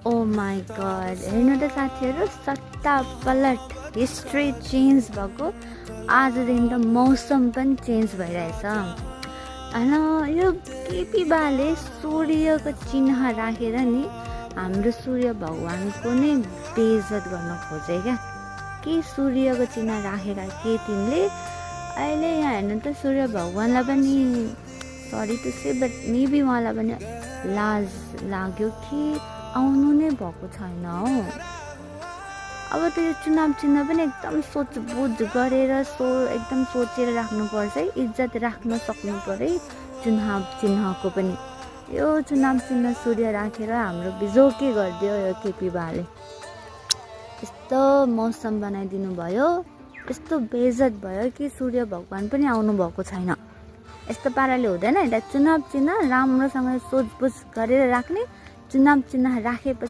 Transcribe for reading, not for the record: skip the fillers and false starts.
Oh my God, हेर्नु त साथीहरू, सट्टा पलट हिस्ट्री चेन्ज भएको। आजदेखि त मौसम पनि चेन्ज भइरहेछ होइन। यो केपी बाले सूर्यको चिन्ह राखेर नि हाम्रो सूर्य भगवानको नै बेइज्जत गर्न खोजे क्या। के सूर्यको चिन्ह राखेर के तिमीले अहिले यहाँ हेर्नु त सूर्य भगवानलाई पनि sorry to say but maybe उहाँलाई पनि लाज लाग्यो कि आउनु नै भएको छैन हो। अब त यो चुनाव चिन्ह पनि एकदम सोचबुझ गरेर एकदम सोचेर राख्नुपर्छ है, इज्जत राख्न सक्नु पर्यो चुनाव चिन्हको पनि। यो चुनाव चिन्ह सूर्य राखेर हाम्रो बिजोके गरिदियो यो केपी बाले। यस्तो मौसम बनाइदिनु भयो, यस्तो बेइज्जत भयो कि सूर्य भगवान पनि आउनु भएको छैन। यस्तो पाराले हुँदैन। एउटा चुनाव चिन्ह राम्रोसँग सोचबुझ गरेर राख्ने, चुनाव चिन्ह राखेपछि